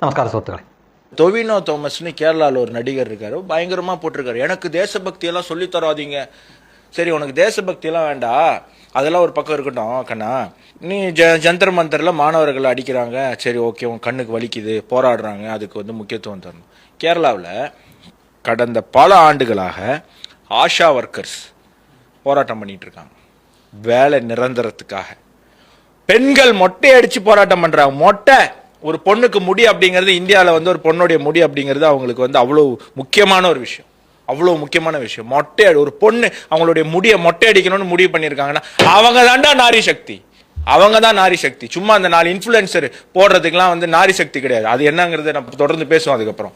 നമസ്കാരം സുഹൃത്തുക്കളെ. டொவினோ தோமஸ்னு கேரளாவில் ஒரு நடிகர் இருக்காரு, பயங்கரமாக போட்டிருக்காரு. எனக்கு தேசபக்தியெல்லாம் சொல்லி தராதீங்க. சரி, உனக்கு தேசபக்தியெல்லாம் வேண்டாம், அதெல்லாம் ஒரு பக்கம் இருக்கட்டும் கண்ணா. நீ ஜந்தர் மந்தரில் மாணவர்களை அடிக்கிறாங்க, சரி ஓகே, உன் கண்ணுக்கு வலிக்குது, போராடுறாங்க, அதுக்கு வந்து முக்கியத்துவம் தரணும். கேரளாவில் கடந்த பல ஆண்டுகளாக ஆஷா ஒர்க்கர்ஸ் போராட்டம் பண்ணிட்டு இருக்காங்க, வேலை நிரந்தரத்துக்காக. பெண்கள் மொட்டை அடிச்சு போராட்டம் பண்றாங்க. மொட்டை, ஒரு பொண்ணுக்கு முடி அப்படிங்கிறது, இந்தியாவில் வந்து ஒரு பொண்ணுடைய முடி அப்படிங்கிறது அவங்களுக்கு வந்து அவ்வளோ முக்கியமான ஒரு விஷயம், அவ்வளோ முக்கியமான விஷயம். மொட்டை, ஒரு பொண்ணு அவங்களுடைய முடியை மொட்டை அடிக்கணும்னு முடிவு பண்ணியிருக்காங்கன்னா அவங்க தான்டா நாரி சக்தி, அவங்க தான் நாரி சக்தி. சும்மா அந்த 4 இன்ஃப்ளூயன்சர் போடுறதுக்கெல்லாம் வந்து நாரி சக்தி கிடையாது. அது என்னங்கிறத நம்ம தொடர்ந்து பேசுவோம். அதுக்கப்புறம்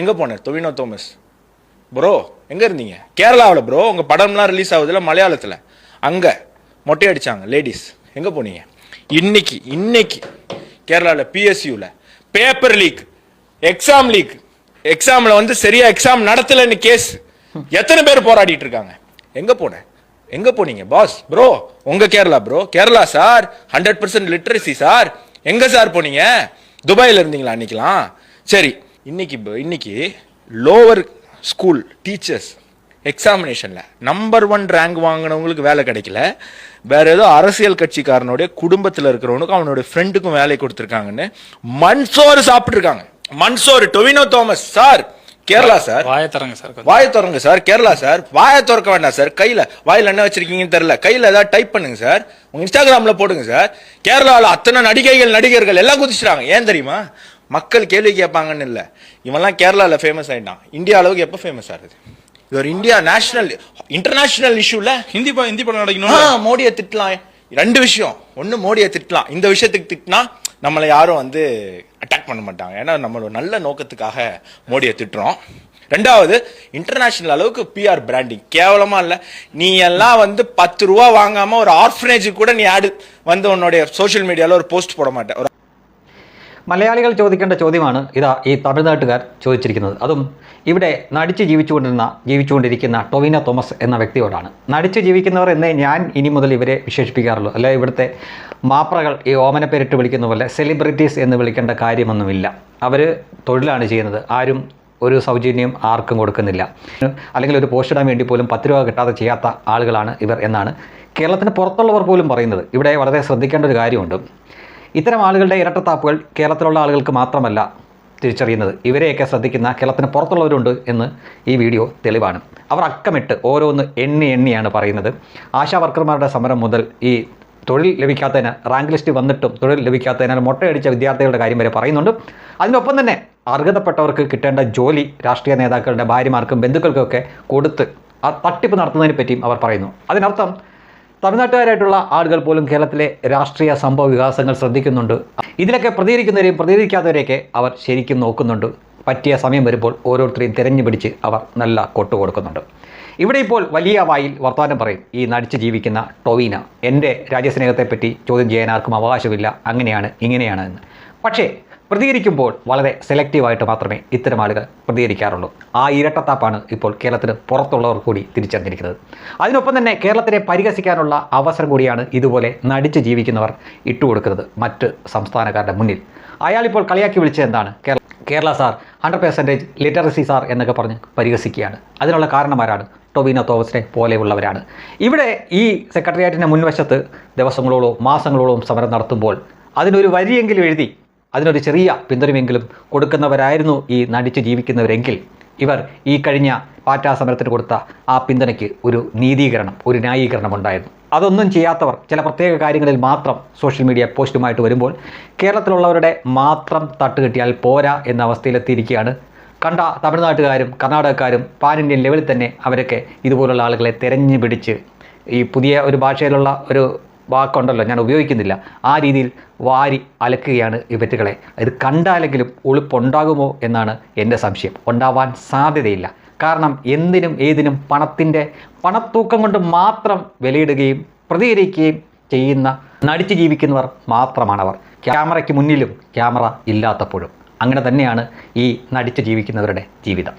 எங்கே போனேன் டொவினோ தோமஸ் ப்ரோ, எங்கே இருந்தீங்க? கேரளாவில் ப்ரோ, உங்கள் படம்லாம் ரிலீஸ் ஆகுதுல மலையாளத்தில், அங்கே மொட்டை அடித்தாங்க லேடிஸ், எங்கே போனீங்க? இன்னைக்கு கேரளாவில் பிஎஸ்யூவில் பேப்பர் லீக், எக்ஸாம் லீக், எக்ஸாமில் வந்து சரியா எக்ஸாம் நடத்தலைன்னு கேஸ். எத்தனை பேர் போராடிட்டு இருக்காங்க? எங்கே போனீங்க பாஸ்? ப்ரோ, உங்கள் Kerala bro, Kerala sir 100% literacy sir. எங்கே சார் போனீங்க? துபாயில் இருந்தீங்களா அன்னைக்கெலாம்? சரி, இன்னைக்கு லோவர் ஸ்கூல் டீச்சர்ஸ் எக்ஸாமினேஷனில் நம்பர் 1 ரேங்க் வாங்கினவங்களுக்கு வேலை கிடைக்கல, வேற ஏதோ அரசியல் கட்சிக்காரனுடைய குடும்பத்தில் இருக்கிறவனுக்கு அவனுடைய ஃப்ரெண்டுக்கும் வேலை கொடுத்துருக்காங்கன்னு மண்சோறு சாப்பிட்டுருக்காங்க. மண்சோறு. டொவினோ தோமஸ் சார், கேரளா சார், வாய திறங்க சார். கேரளா சார், வாய திறக்க வேண்டாம் சார். வாயில் என்ன வச்சிருக்கீங்கன்னு தெரியல, கையில் ஏதாவது டைப் பண்ணுங்க சார், உங்க இன்ஸ்டாகிராம்ல போடுங்க சார். கேரளாவில் அத்தனை நடிகர்கள் எல்லாம் குதிச்சுட்டாங்க. ஏன் தெரியுமா? மக்கள் கேள்வி கேட்பாங்கன்னு இல்லை, இவன்லாம் கேரளாவில் ஃபேமஸ் ஆயிட்டான். இந்தியா அளவுக்கு எப்போ ஃபேமஸ் ஆகுது? இது ஒரு இந்தியா நேஷனல் இன்டர்நேஷனல் இஷ்யூல ஹிந்தி படம் நடக்கணும். மோடியை திட்டலாம். 2 விஷயம். ஒன்று, மோடியை திட்டலாம். இந்த விஷயத்துக்கு திட்டினா நம்மளை யாரும் வந்து அட்டாக் பண்ண மாட்டாங்க, ஏன்னா நம்மளோட நல்ல நோக்கத்துக்காக மோடியை திட்டுறோம். 2வது, இன்டர்நேஷனல் அளவுக்கு பிஆர் பிராண்டிங். கேவலமா இல்லை, நீ எல்லாம் வந்து 10 ரூபா வாங்காம ஒரு ஆர்ஃபனேஜுக்கு கூட நீ ஆடு வந்து உன்னுடைய സോഷ്യൽ മീഡിയയിൽ ഒരു പോസ്റ്റ് പോടാൻ മാட்டேன். മലയാളികൾ ചോദിക്കേണ്ട ചോദ്യമാണ് ഇതാ ഈ തമിഴ്നാട്ടുകാർ ചോദിച്ചിരിക്കുന്നത്. അതും ഇവിടെ നടിച്ച് ജീവിച്ചുകൊണ്ടിരിക്കുന്ന ടൊവിനോ തോമസ് എന്ന വ്യക്തിയോടാണ്. നടിച്ച് ജീവിക്കുന്നവർ എന്നേ ഞാൻ ഇനി മുതൽ ഇവരെ വിശേഷിപ്പിക്കാറുള്ളൂ. അല്ലെ, ഇവിടുത്തെ മാപ്രകൾ ഈ ഓമനപ്പേരിട്ട് വിളിക്കുന്ന പോലെ സെലിബ്രിറ്റീസ് എന്ന് വിളിക്കേണ്ട കാര്യമൊന്നുമില്ല. അവർ തൊഴിലാണ് ചെയ്യുന്നത്. ആരും ഒരു സൗജന്യം ആർക്കും കൊടുക്കുന്നില്ല, അല്ലെങ്കിൽ ഒരു പോസ്റ്റ് ഇടാൻ വേണ്ടി പോലും 10 രൂപ കിട്ടാതെ ചെയ്യാത്ത ആളുകളാണ് ഇവർ എന്നാണ് കേരളത്തിന് പുറത്തുള്ളവർ പോലും പറയുന്നത്. ഇവിടെ വളരെ ശ്രദ്ധിക്കേണ്ട ഒരു കാര്യമുണ്ട്. ഇത്തരം ആളുകളുടെ ഇരട്ടത്താപ്പുകൾ കേരളത്തിലുള്ള ആളുകൾക്ക് മാത്രമല്ല തിരിച്ചറിയുന്നത്, ഇവരെയൊക്കെ ശ്രദ്ധിക്കുന്ന കേരളത്തിന് പുറത്തുള്ളവരുണ്ട് എന്ന് ഈ വീഡിയോ തെളിവാണ്. അവർ അക്കമിട്ട് ഓരോന്ന് എണ്ണിയാണ് പറയുന്നത്. ആശാ വർക്കർമാരുടെ സമരം മുതൽ ഈ തൊഴിൽ ലഭിക്കാത്തതിന്, റാങ്ക് ലിസ്റ്റ് വന്നിട്ടും തൊഴിൽ ലഭിക്കാത്തതിനാൽ മൊട്ടയടിച്ച വിദ്യാർത്ഥികളുടെ കാര്യം വരെ പറയുന്നുണ്ട്. അതിനൊപ്പം തന്നെ അർഹതപ്പെട്ടവർക്ക് കിട്ടേണ്ട ജോലി രാഷ്ട്രീയ നേതാക്കളുടെ ഭാര്യമാർക്കും ബന്ധുക്കൾക്കൊക്കെ കൊടുത്ത് ആ തട്ടിപ്പ് നടത്തുന്നതിനെ പറ്റിയും അവർ പറയുന്നു. അതിനർത്ഥം തമിഴ്നാട്ടുകാരായിട്ടുള്ള ആളുകൾ പോലും കേരളത്തിലെ രാഷ്ട്രീയ സംഭവ വികാസങ്ങൾ ശ്രദ്ധിക്കുന്നുണ്ട്. ഇതിലൊക്കെ പ്രതികരിക്കുന്നവരെയും പ്രതികരിക്കാത്തവരെയൊക്കെ അവർ ശരിക്കും നോക്കുന്നുണ്ട്. പറ്റിയ സമയം വരുമ്പോൾ ഓരോരുത്തരെയും തിരഞ്ഞു പിടിച്ച് അവർ നല്ല കൊട്ടു കൊടുക്കുന്നുണ്ട്. ഇവിടെ ഇപ്പോൾ വലിയ വായിൽ വർത്തമാനം പറയും ഈ നടിച്ച് ജീവിക്കുന്ന ടൊവിന. എൻ്റെ രാജ്യസ്നേഹത്തെപ്പറ്റി ചോദ്യം ചെയ്യാൻ ആർക്കും അവകാശമില്ല, അങ്ങനെയാണ് ഇങ്ങനെയാണ് എന്ന്. പക്ഷേ പ്രതികരിക്കുമ്പോൾ വളരെ സെലക്റ്റീവായിട്ട് മാത്രമേ ഇത്തരം ആളുകൾ പ്രതികരിക്കാറുള്ളൂ. ആ ഇരട്ടത്താപ്പാണ് ഇപ്പോൾ കേരളത്തിന് പുറത്തുള്ളവർ കൂടി തിരിച്ചറിഞ്ഞിരിക്കുന്നത്. അതിനൊപ്പം തന്നെ കേരളത്തിനെ പരിഹസിക്കാനുള്ള അവസരം കൂടിയാണ് ഇതുപോലെ നടിച്ച് ജീവിക്കുന്നവർ ഇട്ടുകൊടുക്കുന്നത് മറ്റ് സംസ്ഥാനക്കാരുടെ മുന്നിൽ. അയാളിപ്പോൾ കളിയാക്കി വിളിച്ചത് എന്താണ്? കേരള സാർ 100% ലിറ്ററസി സാർ എന്നൊക്കെ പറഞ്ഞ് പരിഹസിക്കുകയാണ്. അതിനുള്ള കാരണമാരാണ്? ടൊവിനോ തോമസിനെ പോലെയുള്ളവരാണ്. ഇവിടെ ഈ സെക്രട്ടേറിയറ്റിൻ്റെ മുൻവശത്ത് ദിവസങ്ങളോളോ മാസങ്ങളോളം സമരം നടത്തുമ്പോൾ അതിനൊരു വരിയെങ്കിലും എഴുതി അതിനൊരു ചെറിയ പിന്തുണയെങ്കിലും കൊടുക്കുന്നവരായിരുന്നു ഈ നടിച്ച് ജീവിക്കുന്നവരെങ്കിൽ ഇവർ ഈ കഴിഞ്ഞ പാറ്റാ സമരത്തിന് കൊടുത്ത ആ പിന്തുണയ്ക്ക് ഒരു നീതീകരണം, ഒരു ന്യായീകരണം ഉണ്ടായിരുന്നു. അതൊന്നും ചെയ്യാത്തവർ ചില പ്രത്യേക കാര്യങ്ങളിൽ മാത്രം സോഷ്യൽ മീഡിയ പോസ്റ്റുമായിട്ട് വരുമ്പോൾ കേരളത്തിലുള്ളവരുടെ മാത്രം തട്ടുകെട്ടിയാൽ പോരാ എന്ന അവസ്ഥയിലെത്തിയിരിക്കുകയാണ്. കണ്ട തമിഴ്നാട്ടുകാരും കർണാടകക്കാരും പാൻ ഇന്ത്യൻ ലെവലിൽ തന്നെ അവരൊക്കെ ഇതുപോലുള്ള ആളുകളെ തിരഞ്ഞു പിടിച്ച്, ഈ പുതിയ ഒരു ഭാഷയിലുള്ള ഒരു വാക്കുണ്ടല്ലോ, ഞാൻ ഉപയോഗിക്കുന്നില്ല, ആ രീതിയിൽ വാരി അലക്കുകയാണ് ഇവറ്റുകളെ. ഇത് കണ്ടാലെങ്കിലും ഒളിപ്പുണ്ടാകുമോ എന്നാണ് എൻ്റെ സംശയം. ഉണ്ടാവാൻ സാധ്യതയില്ല. കാരണം എന്തിനും ഏതിനും പണത്തൂക്കം കൊണ്ട് മാത്രം വിലയിടുകയും പ്രതികരിക്കുകയും ചെയ്യുന്ന നടിച്ച് ജീവിക്കുന്നവർ മാത്രമാണവർ. ക്യാമറയ്ക്ക് മുന്നിലും ക്യാമറ ഇല്ലാത്തപ്പോഴും. അങ്ങനെ തന്നെയാണ് ഈ നടിച്ച് ജീവിക്കുന്നവരുടെ ജീവിതം.